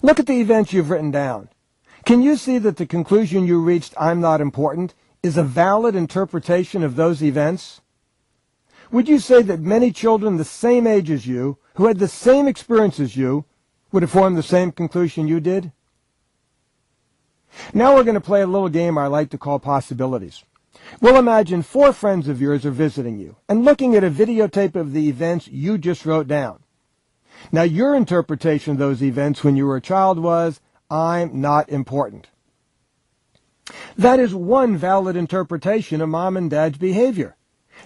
Look at the events you've written down. Can you see that the conclusion you reached, I'm not important, is a valid interpretation of those events? Would you say that many children the same age as you, who had the same experience as you, would have formed the same conclusion you did? Now we're going to play a little game I like to call possibilities. We'll imagine 4 friends of yours are visiting you and looking at a videotape of the events you just wrote down. Now your interpretation of those events when you were a child was, I'm not important. That is one valid interpretation of Mom and Dad's behavior.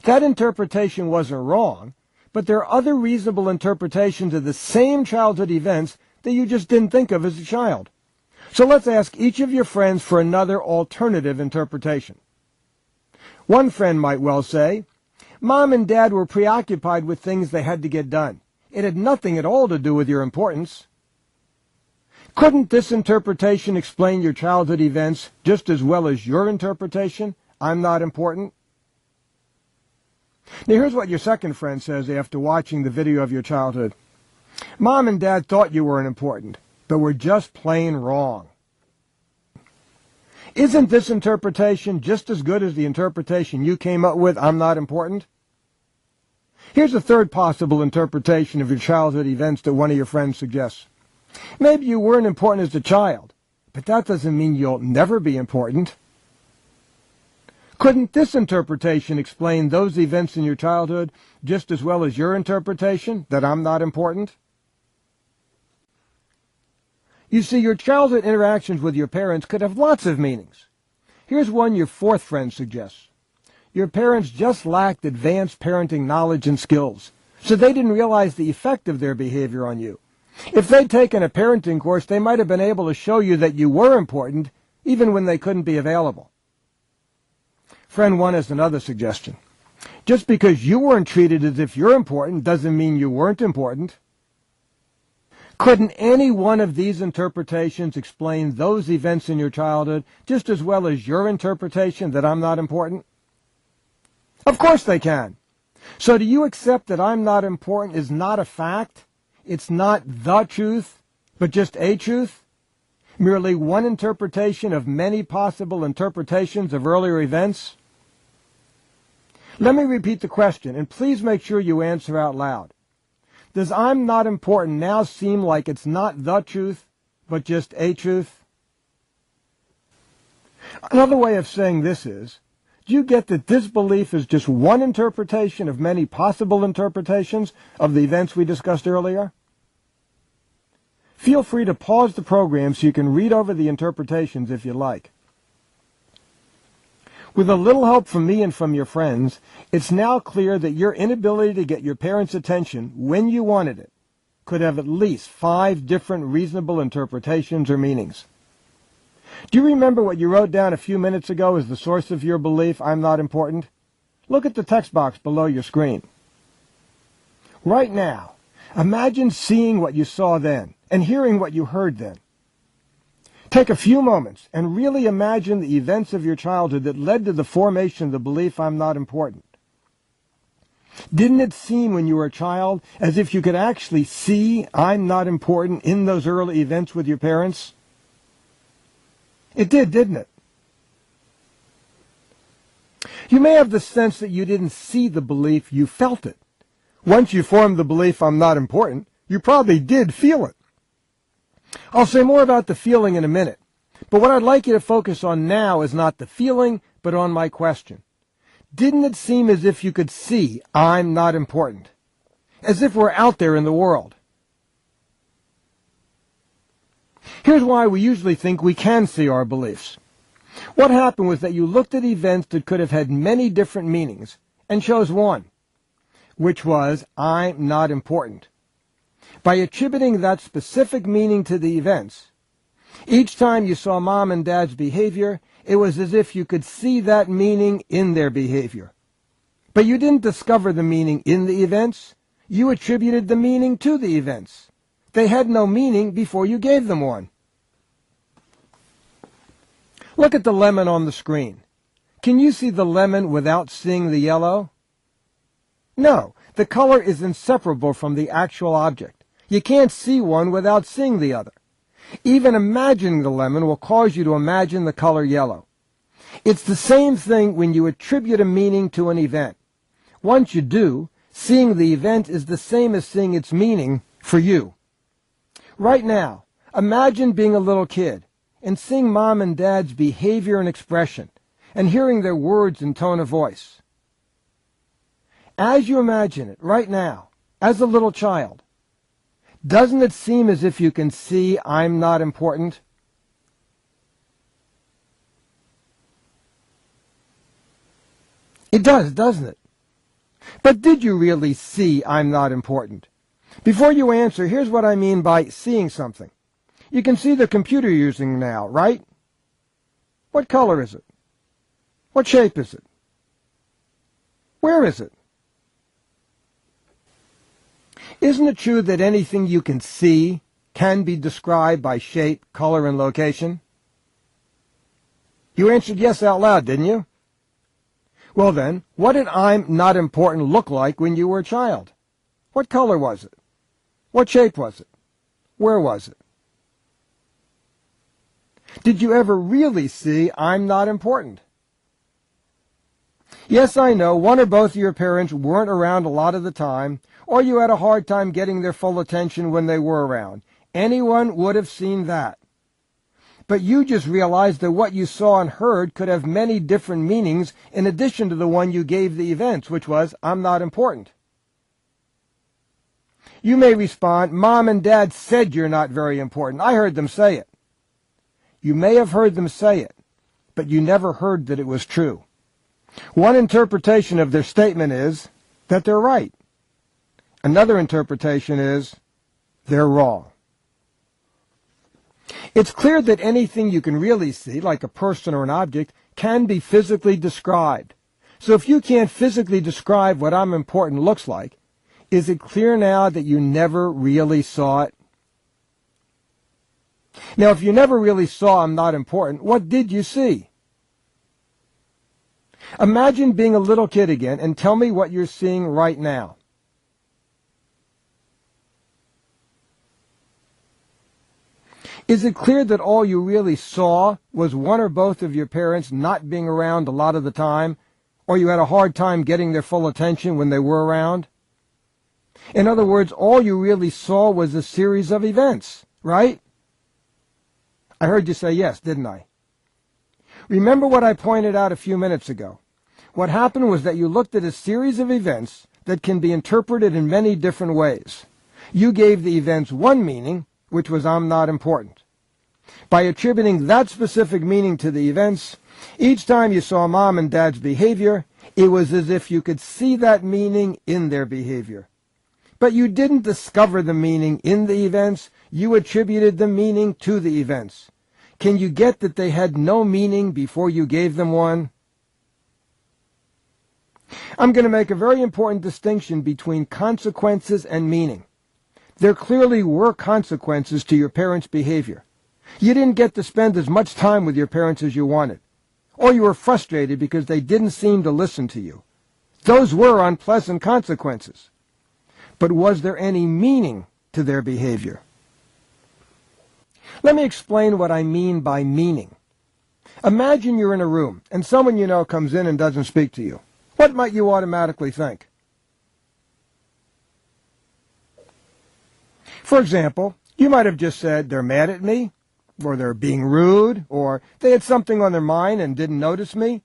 That interpretation wasn't wrong, but there are other reasonable interpretations of the same childhood events that you just didn't think of as a child. So let's ask each of your friends for another alternative interpretation. One friend might well say, Mom and Dad were preoccupied with things they had to get done. It had nothing at all to do with your importance. Couldn't this interpretation explain your childhood events just as well as your interpretation, I'm not important? Now here's what your second friend says after watching the video of your childhood. Mom and Dad thought you weren't important, but were just plain wrong. Isn't this interpretation just as good as the interpretation you came up with, I'm not important? Here's a third possible interpretation of your childhood events that one of your friends suggests. Maybe you weren't important as a child, but that doesn't mean you'll never be important. Couldn't this interpretation explain those events in your childhood just as well as your interpretation, that I'm not important? You see, your childhood interactions with your parents could have lots of meanings. Here's one your fourth friend suggests. Your parents just lacked advanced parenting knowledge and skills, so they didn't realize the effect of their behavior on you. If they'd taken a parenting course, they might have been able to show you that you were important, even when they couldn't be available. Friend 1 has another suggestion. Just because you weren't treated as if you're important doesn't mean you weren't important. Couldn't any one of these interpretations explain those events in your childhood just as well as your interpretation that I'm not important? Of course they can. So do you accept that I'm not important is not a fact? It's not the truth, but just a truth? Merely one interpretation of many possible interpretations of earlier events? Let me repeat the question, and please make sure you answer out loud. Does I'm not important now seem like it's not the truth, but just a truth? Another way of saying this is, do you get that this belief is just one interpretation of many possible interpretations of the events we discussed earlier? Feel free to pause the program so you can read over the interpretations if you like. With a little help from me and from your friends, it's now clear that your inability to get your parents' attention when you wanted it could have at least 5 different reasonable interpretations or meanings. Do you remember what you wrote down a few minutes ago as the source of your belief, I'm not important? Look at the text box below your screen. Right now, imagine seeing what you saw then and hearing what you heard then. Take a few moments and really imagine the events of your childhood that led to the formation of the belief I'm not important. Didn't it seem when you were a child as if you could actually see I'm not important in those early events with your parents? It did, didn't it? You may have the sense that you didn't see the belief, you felt it. Once you formed the belief I'm not important, you probably did feel it. I'll say more about the feeling in a minute, but what I'd like you to focus on now is not the feeling, but on my question. Didn't it seem as if you could see I'm not important? As if we're out there in the world? Here's why we usually think we can see our beliefs. What happened was that you looked at events that could have had many different meanings and chose one, which was I'm not important. By attributing that specific meaning to the events, each time you saw Mom and Dad's behavior, it was as if you could see that meaning in their behavior. But you didn't discover the meaning in the events. You attributed the meaning to the events. They had no meaning before you gave them one. Look at the lemon on the screen. Can you see the lemon without seeing the yellow? No, the color is inseparable from the actual object. You can't see one without seeing the other. Even imagining the lemon will cause you to imagine the color yellow. It's the same thing when you attribute a meaning to an event. Once you do, seeing the event is the same as seeing its meaning for you. Right now, imagine being a little kid and seeing mom and dad's behavior and expression and hearing their words and tone of voice. As you imagine it right now, as a little child, doesn't it seem as if you can see I'm not important? It does, doesn't it? But did you really see I'm not important? Before you answer, here's what I mean by seeing something. You can see the computer you're using now, right? What color is it? What shape is it? Where is it? Isn't it true that anything you can see can be described by shape, color, and location? You answered yes out loud, didn't you? Well then, what did I'm not important look like when you were a child? What color was it? What shape was it? Where was it? Did you ever really see I'm not important? Yes, I know, one or both of your parents weren't around a lot of the time, or you had a hard time getting their full attention when they were around. Anyone would have seen that. But you just realized that what you saw and heard could have many different meanings in addition to the one you gave the events, which was, I'm not important. You may respond, Mom and Dad said you're not very important. I heard them say it. You may have heard them say it, but you never heard that it was true. One interpretation of their statement is that they're right. Another interpretation is they're wrong. It's clear that anything you can really see, like a person or an object, can be physically described. So if you can't physically describe what I'm important looks like, is it clear now that you never really saw it? Now, if you never really saw I'm not important, what did you see? Imagine being a little kid again and tell me what you're seeing right now. Is it clear that all you really saw was one or both of your parents not being around a lot of the time, or you had a hard time getting their full attention when they were around? In other words, all you really saw was a series of events, right? I heard you say yes, didn't I? Remember what I pointed out a few minutes ago. What happened was that you looked at a series of events that can be interpreted in many different ways. You gave the events one meaning, which was I'm not important. By attributing that specific meaning to the events, each time you saw Mom and Dad's behavior, it was as if you could see that meaning in their behavior. But you didn't discover the meaning in the events, you attributed the meaning to the events. Can you get that they had no meaning before you gave them one? I'm going to make a very important distinction between consequences and meaning. There clearly were consequences to your parents' behavior. You didn't get to spend as much time with your parents as you wanted, or you were frustrated because they didn't seem to listen to you. Those were unpleasant consequences. But was there any meaning to their behavior? Let me explain what I mean by meaning. Imagine you're in a room and someone you know comes in and doesn't speak to you. What might you automatically think? For example, you might have just said, they're mad at me, or they're being rude, or they had something on their mind and didn't notice me.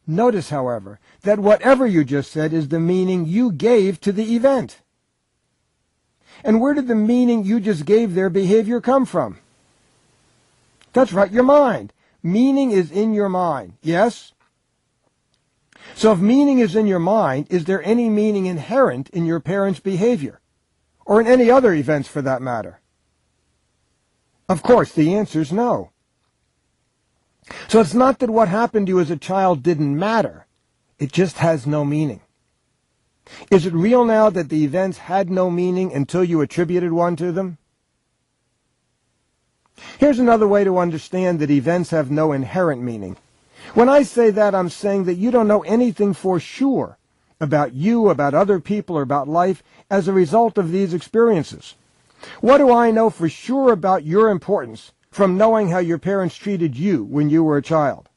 Notice, however, that whatever you just said is the meaning you gave to the event. And where did the meaning you just gave their behavior come from? That's right, your mind. Meaning is in your mind, yes? So if meaning is in your mind, is there any meaning inherent in your parents' behavior? Or in any other events for that matter? Of course, the answer is no. So it's not that what happened to you as a child didn't matter. It just has no meaning. Is it real now that the events had no meaning until you attributed one to them? Here's another way to understand that events have no inherent meaning. When I say that, I'm saying that you don't know anything for sure about you, about other people, or about life as a result of these experiences. What do I know for sure about your importance from knowing how your parents treated you when you were a child?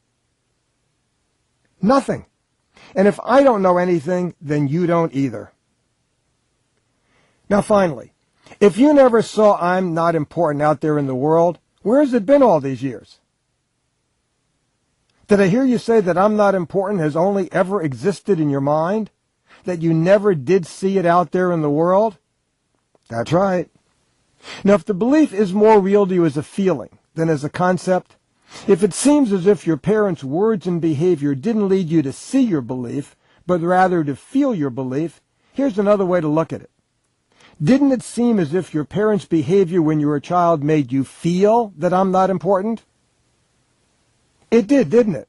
Nothing. And if I don't know anything, then you don't either. Now finally, if you never saw I'm not important out there in the world, where has it been all these years? Did I hear you say that I'm not important has only ever existed in your mind? That you never did see it out there in the world? That's right. Now, if the belief is more real to you as a feeling than as a concept, if it seems as if your parents' words and behavior didn't lead you to see your belief, but rather to feel your belief, here's another way to look at it. Didn't it seem as if your parents' behavior when you were a child made you feel that I'm not important? It did, didn't it?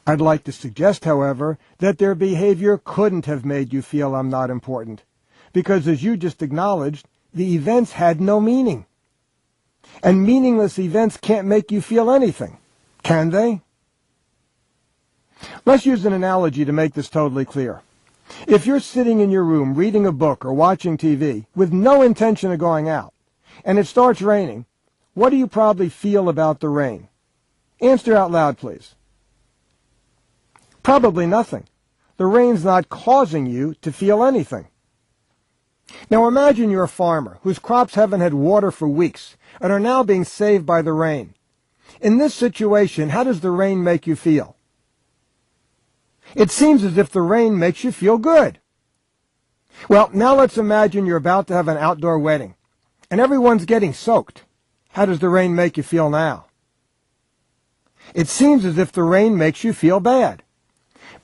I'd like to suggest, however, that their behavior couldn't have made you feel I'm not important, because as you just acknowledged, the events had no meaning. And meaningless events can't make you feel anything, can they? Let's use an analogy to make this totally clear. If you're sitting in your room reading a book or watching TV with no intention of going out, and it starts raining, what do you probably feel about the rain? Answer out loud, please. Probably nothing. The rain's not causing you to feel anything. Now imagine you're a farmer whose crops haven't had water for weeks and are now being saved by the rain. In this situation, how does the rain make you feel? It seems as if the rain makes you feel good. Well, now let's imagine you're about to have an outdoor wedding and everyone's getting soaked. How does the rain make you feel now? It seems as if the rain makes you feel bad.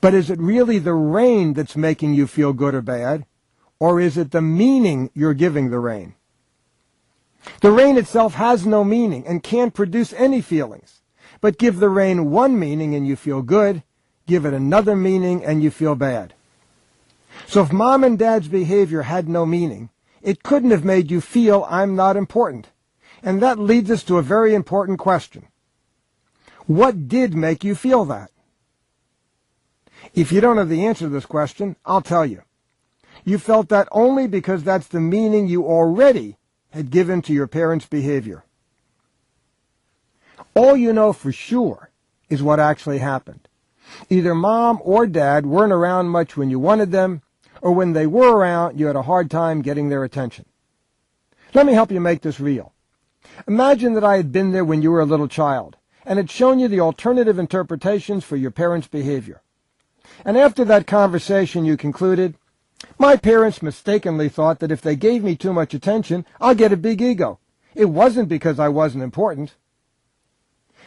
But is it really the rain that's making you feel good or bad? Or is it the meaning you're giving the rain? The rain itself has no meaning and can't produce any feelings. But give the rain one meaning and you feel good. Give it another meaning and you feel bad. So if mom and dad's behavior had no meaning, it couldn't have made you feel I'm not important. And that leads us to a very important question. What did make you feel that? If you don't have the answer to this question, I'll tell you. You felt that only because that's the meaning you already had given to your parents' behavior. All you know for sure is what actually happened. Either mom or dad weren't around much when you wanted them, or when they were around, you had a hard time getting their attention. Let me help you make this real. Imagine that I had been there when you were a little child, and had shown you the alternative interpretations for your parents' behavior. And after that conversation you concluded, my parents mistakenly thought that if they gave me too much attention, I'll get a big ego. It wasn't because I wasn't important.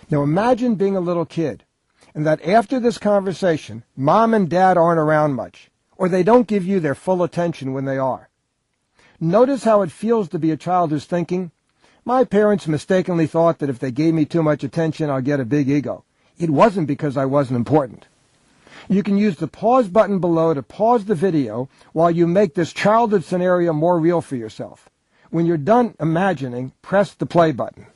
Now imagine being a little kid, and that after this conversation, mom and dad aren't around much, or they don't give you their full attention when they are. Notice how it feels to be a child who's thinking, my parents mistakenly thought that if they gave me too much attention, I'll get a big ego. It wasn't because I wasn't important. You can use the pause button below to pause the video while you make this childhood scenario more real for yourself. When you're done imagining, press the play button.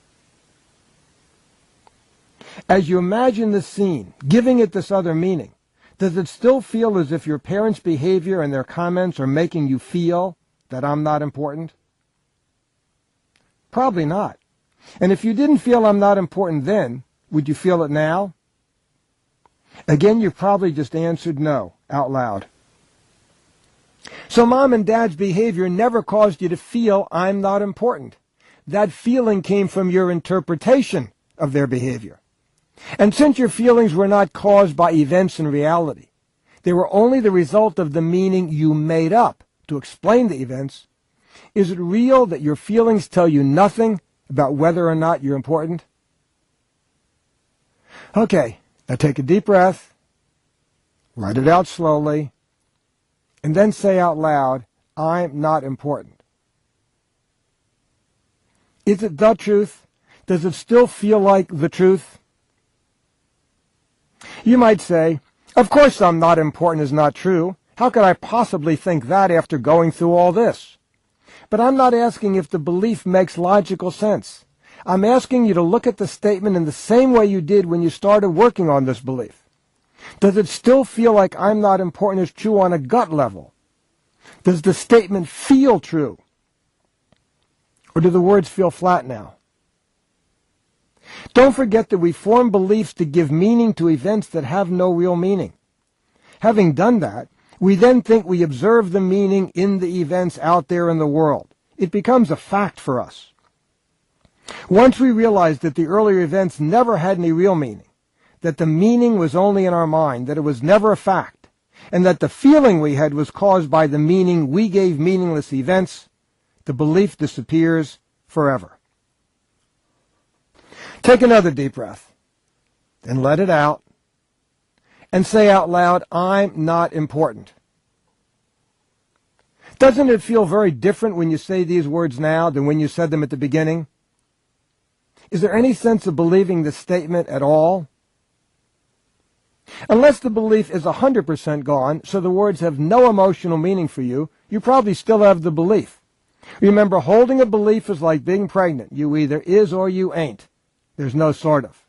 As you imagine this scene, giving it this other meaning, does it still feel as if your parents' behavior and their comments are making you feel that I'm not important? Probably not. And if you didn't feel I'm not important then, would you feel it now? Again, you probably just answered no out loud. So mom and dad's behavior never caused you to feel I'm not important. That feeling came from your interpretation of their behavior. And since your feelings were not caused by events in reality, they were only the result of the meaning you made up to explain the events, is it real that your feelings tell you nothing about whether or not you're important? Okay. Now take a deep breath, write it out slowly, and then say out loud, I'm not important. Is it the truth? Does it still feel like the truth? You might say, of course I'm not important is not true. How could I possibly think that after going through all this? But I'm not asking if the belief makes logical sense. I'm asking you to look at the statement in the same way you did when you started working on this belief. Does it still feel like I'm not important is true on a gut level? Does the statement feel true? Or do the words feel flat now? Don't forget that we form beliefs to give meaning to events that have no real meaning. Having done that, we then think we observe the meaning in the events out there in the world. It becomes a fact for us. Once we realize that the earlier events never had any real meaning, that the meaning was only in our mind, that it was never a fact, and that the feeling we had was caused by the meaning we gave meaningless events, the belief disappears forever. Take another deep breath, then let it out, and say out loud, I'm not important. Doesn't it feel very different when you say these words now than when you said them at the beginning? Is there any sense of believing this statement at all? Unless the belief is 100% gone, so the words have no emotional meaning for you, you probably still have the belief. Remember, holding a belief is like being pregnant. You either is or you ain't. There's no sort of.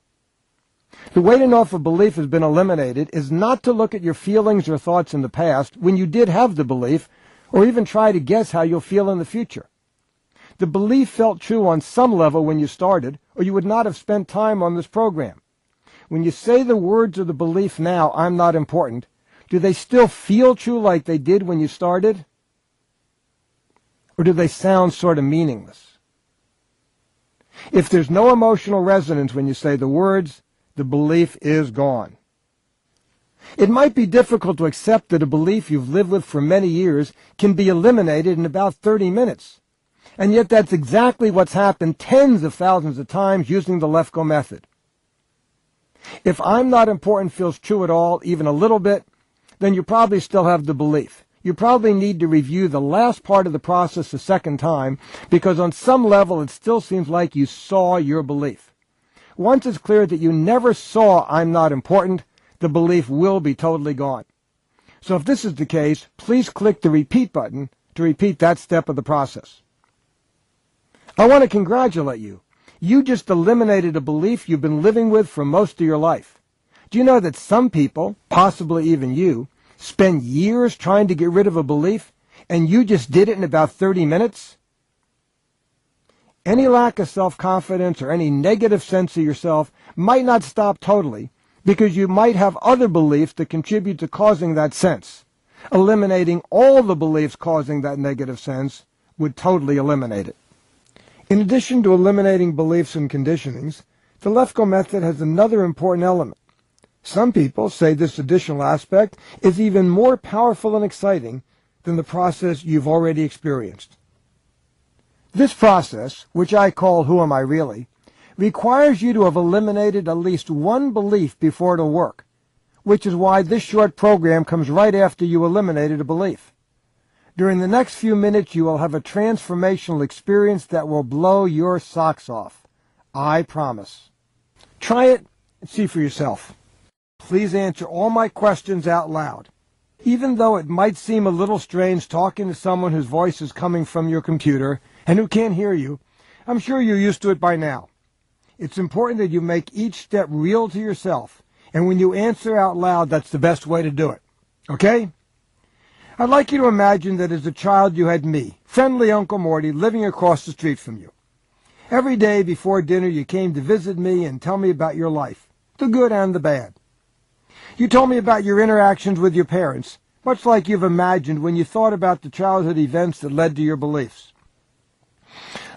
The way to know if a belief has been eliminated is not to look at your feelings or thoughts in the past when you did have the belief, or even try to guess how you'll feel in the future. The belief felt true on some level when you started, or you would not have spent time on this program. When you say the words of the belief now, I'm not important, do they still feel true like they did when you started? Or do they sound sort of meaningless? If there's no emotional resonance when you say the words, the belief is gone. It might be difficult to accept that a belief you've lived with for many years can be eliminated in about 30 minutes. And yet that's exactly what's happened tens of thousands of times using the Lefkoe method. If I'm not important feels true at all, even a little bit, then you probably still have the belief. You probably need to review the last part of the process a second time, because on some level it still seems like you saw your belief. Once it's clear that you never saw I'm not important, the belief will be totally gone. So if this is the case, please click the repeat button to repeat that step of the process. I want to congratulate you. You just eliminated a belief you've been living with for most of your life. Do you know that some people, possibly even you, spend years trying to get rid of a belief, and you just did it in about 30 minutes? Any lack of self-confidence or any negative sense of yourself might not stop totally, because you might have other beliefs that contribute to causing that sense. Eliminating all the beliefs causing that negative sense would totally eliminate it. In addition to eliminating beliefs and conditionings, the Lefkoe method has another important element. Some people say this additional aspect is even more powerful and exciting than the process you've already experienced. This process, which I call Who Am I Really?, requires you to have eliminated at least one belief before it'll work, which is why this short program comes right after you eliminated a belief. During the next few minutes, you will have a transformational experience that will blow your socks off. I promise. Try it and see for yourself. Please answer all my questions out loud. Even though it might seem a little strange talking to someone whose voice is coming from your computer and who can't hear you, I'm sure you're used to it by now. It's important that you make each step real to yourself, and when you answer out loud, that's the best way to do it. Okay? I'd like you to imagine that as a child you had me, friendly Uncle Morty, living across the street from you. Every day before dinner you came to visit me and tell me about your life, the good and the bad. You told me about your interactions with your parents, much like you've imagined when you thought about the childhood events that led to your beliefs.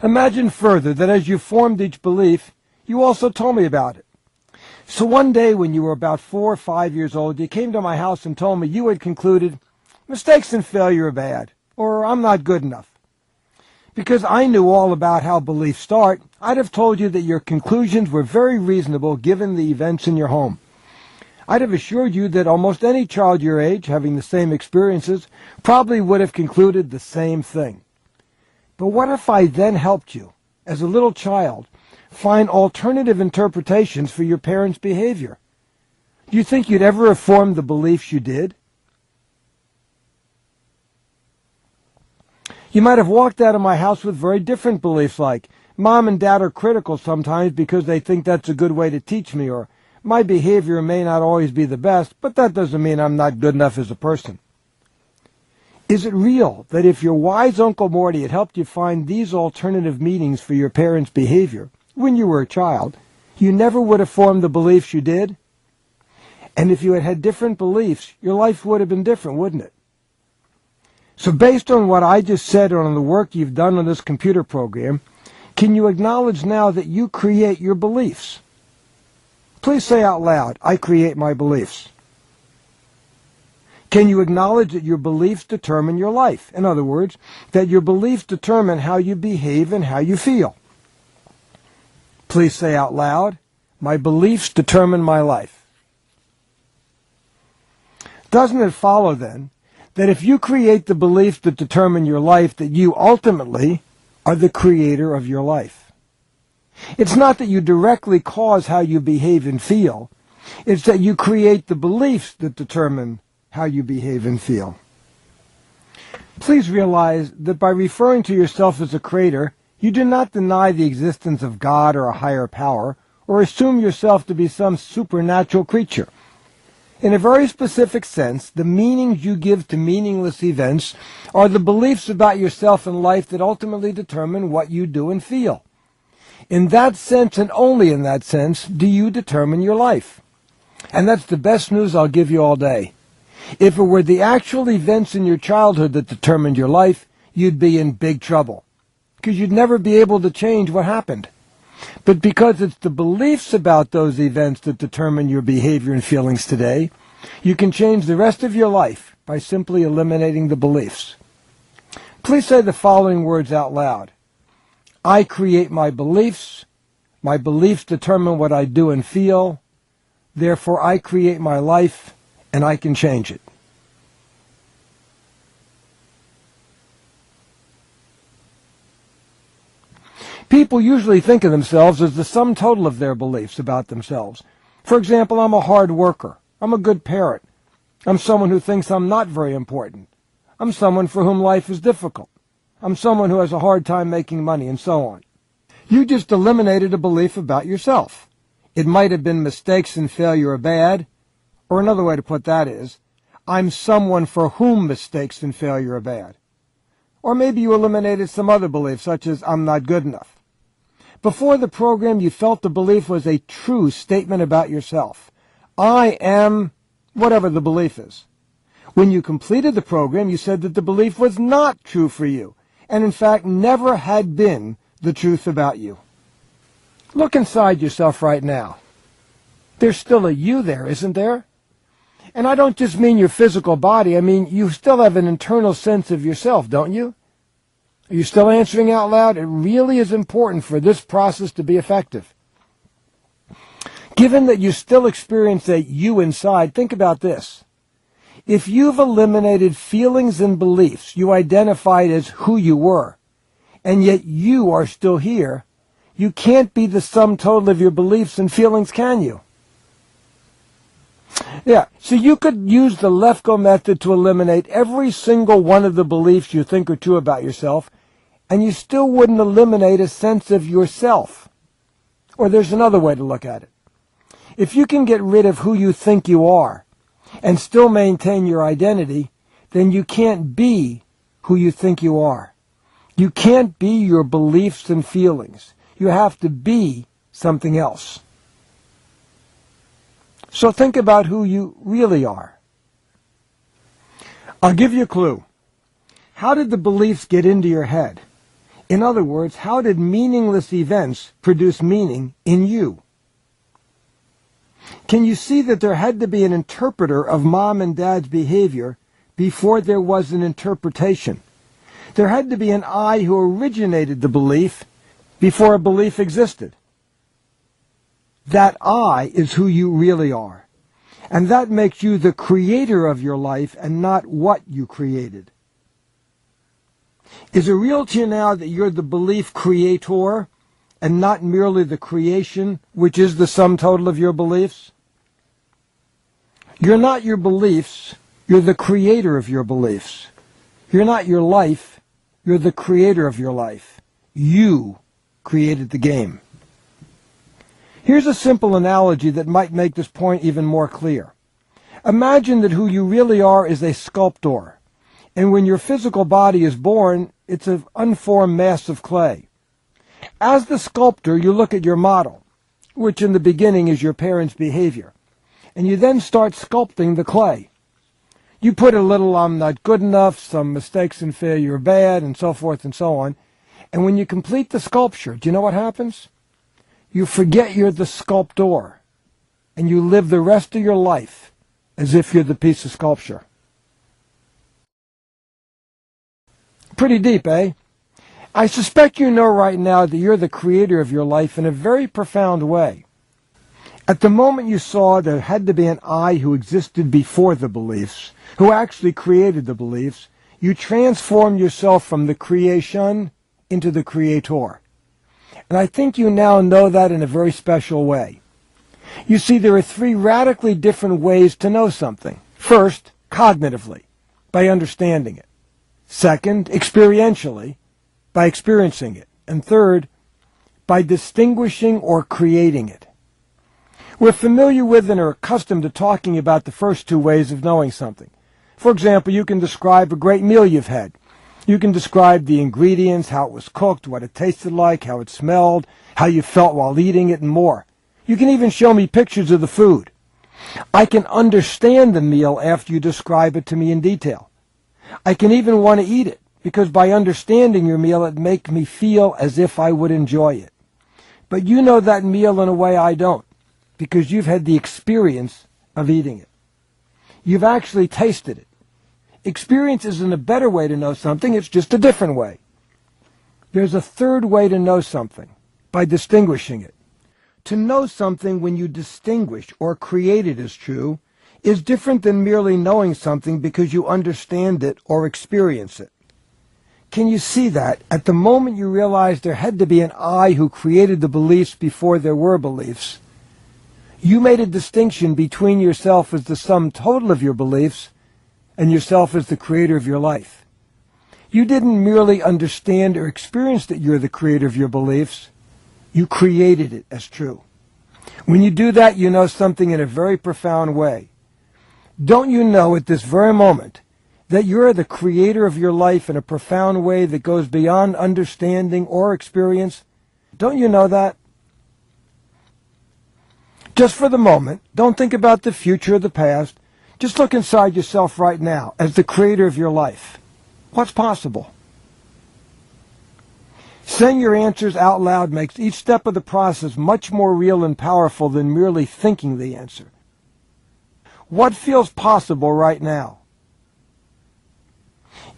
Imagine further that as you formed each belief, you also told me about it. So one day when you were about 4 or 5 years old, you came to my house and told me you had concluded, mistakes and failure are bad, or I'm not good enough. Because I knew all about how beliefs start, I'd have told you that your conclusions were very reasonable given the events in your home. I'd have assured you that almost any child your age, having the same experiences, probably would have concluded the same thing. But what if I then helped you, as a little child, find alternative interpretations for your parents' behavior? Do you think you'd ever have formed the beliefs you did? You might have walked out of my house with very different beliefs like, Mom and Dad are critical sometimes because they think that's a good way to teach me, or my behavior may not always be the best, but that doesn't mean I'm not good enough as a person. Is it real that if your wise Uncle Morty had helped you find these alternative meanings for your parents' behavior when you were a child, you never would have formed the beliefs you did? And if you had had different beliefs, your life would have been different, wouldn't it? So based on what I just said and on the work you've done on this computer program, can you acknowledge now that you create your beliefs? Please say out loud, I create my beliefs. Can you acknowledge that your beliefs determine your life? In other words, that your beliefs determine how you behave and how you feel. Please say out loud, my beliefs determine my life. Doesn't it follow then that if you create the beliefs that determine your life, that you ultimately are the creator of your life? It's not that you directly cause how you behave and feel. It's that you create the beliefs that determine how you behave and feel. Please realize that by referring to yourself as a creator, you do not deny the existence of God or a higher power, or assume yourself to be some supernatural creature. In a very specific sense, the meanings you give to meaningless events are the beliefs about yourself and life that ultimately determine what you do and feel. In that sense, and only in that sense, do you determine your life. And that's the best news I'll give you all day. If it were the actual events in your childhood that determined your life, you'd be in big trouble, because you'd never be able to change what happened. But because it's the beliefs about those events that determine your behavior and feelings today, you can change the rest of your life by simply eliminating the beliefs. Please say the following words out loud. I create my beliefs determine what I do and feel, therefore I create my life, and I can change it. People usually think of themselves as the sum total of their beliefs about themselves. For example, I'm a hard worker. I'm a good parent. I'm someone who thinks I'm not very important. I'm someone for whom life is difficult. I'm someone who has a hard time making money, and so on. You just eliminated a belief about yourself. It might have been mistakes and failure are bad, or another way to put that is, I'm someone for whom mistakes and failure are bad. Or maybe you eliminated some other belief, such as I'm not good enough. Before the program, you felt the belief was a true statement about yourself. I am whatever the belief is. When you completed the program, you said that the belief was not true for you, and in fact never had been the truth about you. Look inside yourself right now. There's still a you there, isn't there? And I don't just mean your physical body. I mean, you still have an internal sense of yourself, don't you? Are you still answering out loud? It really is important for this process to be effective. Given that you still experience a you inside, think about this. If you've eliminated feelings and beliefs you identified as who you were, and yet you are still here, you can't be the sum total of your beliefs and feelings, can you? Yeah, so you could use the Lefkoe method to eliminate every single one of the beliefs you think are true about yourself, and you still wouldn't eliminate a sense of yourself. Or there's another way to look at it. If you can get rid of who you think you are and still maintain your identity, then you can't be who you think you are. You can't be your beliefs and feelings. You have to be something else. So think about who you really are. I'll give you a clue. How did the beliefs get into your head? In other words, how did meaningless events produce meaning in you? Can you see that there had to be an interpreter of mom and dad's behavior before there was an interpretation? There had to be an I who originated the belief before a belief existed. That I is who you really are. And that makes you the creator of your life and not what you created. Is it real to you now that you're the belief creator and not merely the creation, which is the sum total of your beliefs? You're not your beliefs, you're the creator of your beliefs. You're not your life, you're the creator of your life. You created the game. Here's a simple analogy that might make this point even more clear. Imagine that who you really are is a sculptor, And when your physical body is born, it's an unformed mass of clay. As the sculptor, you look at your model, which in the beginning is your parents' behavior, and you then start sculpting the clay. You put a little "I'm not good enough," some mistakes and failure bad, and so forth and so on. And when you complete the sculpture, do you know what happens? You forget you're the sculptor, and you live the rest of your life as if you're the piece of sculpture. Pretty deep, eh? I suspect you know right now that you're the creator of your life in a very profound way. At the moment you saw there had to be an I who existed before the beliefs, who actually created the beliefs, you transformed yourself from the creation into the creator. And I think you now know that in a very special way. You see, there are three radically different ways to know something. First, cognitively, by understanding it. Second, experientially, by experiencing it. And third, by distinguishing or creating it. We're familiar with and are accustomed to talking about the first two ways of knowing something. For example, you can describe a great meal you've had. You can describe the ingredients, how it was cooked, what it tasted like, how it smelled, how you felt while eating it, and more. You can even show me pictures of the food. I can understand the meal after you describe it to me in detail. I can even want to eat it, because by understanding your meal, it makes me feel as if I would enjoy it. But you know that meal in a way I don't, because you've had the experience of eating it. You've actually tasted it. Experience isn't a better way to know something, it's just a different way. There's a third way to know something, by distinguishing it. To know something when you distinguish or create it as true is different than merely knowing something because you understand it or experience it. Can you see that? At the moment you realize there had to be an I who created the beliefs before there were beliefs, you made a distinction between yourself as the sum total of your beliefs and yourself as the creator of your life. You didn't merely understand or experience that you're the creator of your beliefs. You created it as true. When you do that, you know something in a very profound way. Don't you know at this very moment that you're the creator of your life in a profound way that goes beyond understanding or experience? Don't you know that? Just for the moment, don't think about the future or the past. Just look inside yourself right now as the creator of your life. What's possible? Saying your answers out loud makes each step of the process much more real and powerful than merely thinking the answer. What feels possible right now?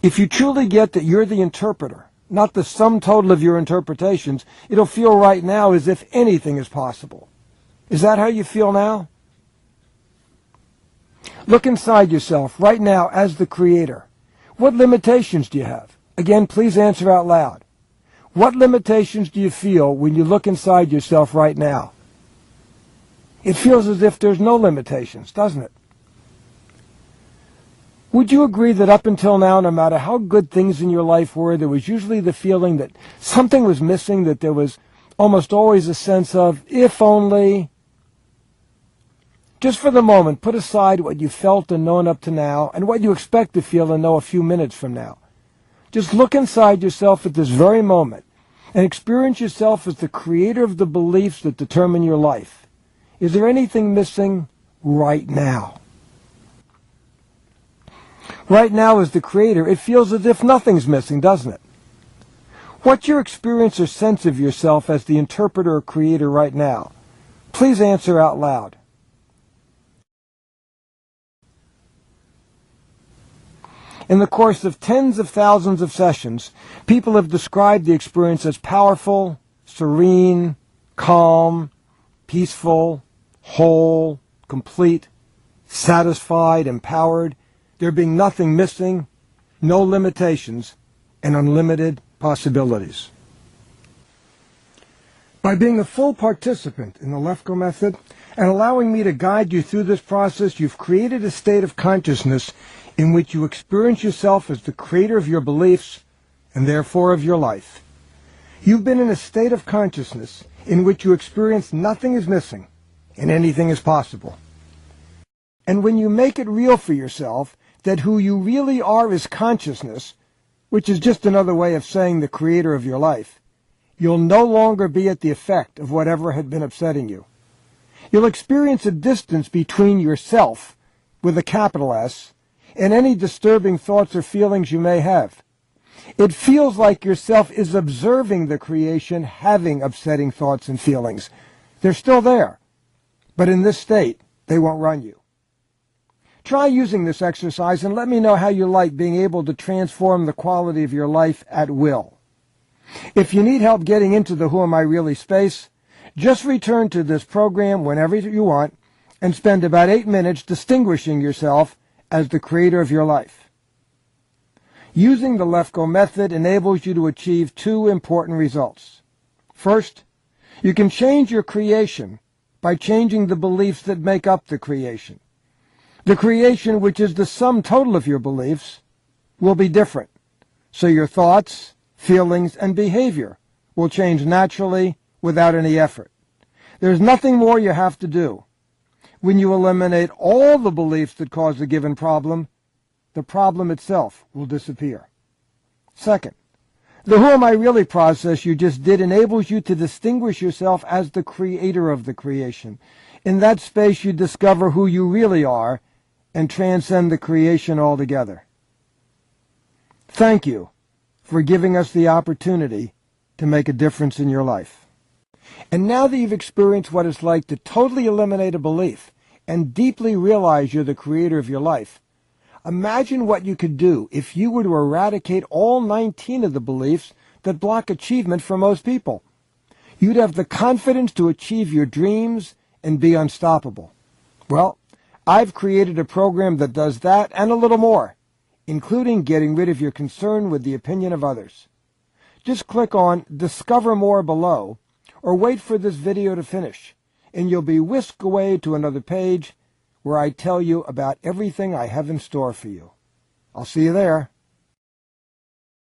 If you truly get that you're the interpreter, not the sum total of your interpretations, it'll feel right now as if anything is possible. Is that how you feel now? Look inside yourself right now as the creator. What limitations do you have? Again, please answer out loud. What limitations do you feel when you look inside yourself right now? It feels as if there's no limitations, doesn't it? Would you agree that up until now, no matter how good things in your life were, there was usually the feeling that something was missing, that there was almost always a sense of, if only? Just for the moment, put aside what you felt and known up to now and what you expect to feel and know a few minutes from now. Just look inside yourself at this very moment and experience yourself as the creator of the beliefs that determine your life. Is there anything missing right now? Right now, as the creator, it feels as if nothing's missing, doesn't it? What's your experience or sense of yourself as the interpreter or creator right now? Please answer out loud. In the course of tens of thousands of sessions, people have described the experience as powerful, serene, calm, peaceful, whole, complete, satisfied, empowered, there being nothing missing, no limitations, and unlimited possibilities. By being a full participant in the Lefkoe method and allowing me to guide you through this process, you've created a state of consciousness in which you experience yourself as the creator of your beliefs and therefore of your life. You've been in a state of consciousness in which you experience nothing is missing and anything is possible. And when you make it real for yourself, that who you really are is consciousness, which is just another way of saying the creator of your life, you'll no longer be at the effect of whatever had been upsetting you. You'll experience a distance between yourself, with a capital S, and any disturbing thoughts or feelings you may have. It feels like yourself is observing the creation having upsetting thoughts and feelings. They're still there, but in this state, they won't run you. Try using this exercise and let me know how you like being able to transform the quality of your life at will. If you need help getting into the Who Am I Really space, just return to this program whenever you want and spend about 8 minutes distinguishing yourself as the creator of your life. Using the Lefkoe method enables you to achieve 2 important results. First, you can change your creation by changing the beliefs that make up the creation. The creation, which is the sum total of your beliefs, will be different, so your thoughts, feelings, and behavior will change naturally without any effort. There's nothing more you have to do. When you eliminate all the beliefs that cause a given problem, the problem itself will disappear. Second, the Who Am I Really process you just did enables you to distinguish yourself as the creator of the creation. In that space, you discover who you really are and transcend the creation altogether. Thank you for giving us the opportunity to make a difference in your life. And now that you've experienced what it's like to totally eliminate a belief and deeply realize you're the creator of your life, imagine what you could do if you were to eradicate all 19 of the beliefs that block achievement for most people. You'd have the confidence to achieve your dreams and be unstoppable. Well, I've created a program that does that and a little more, including getting rid of your concern with the opinion of others. Just click on Discover More below, or wait for this video to finish, and you'll be whisked away to another page where I tell you about everything I have in store for you. I'll see you there.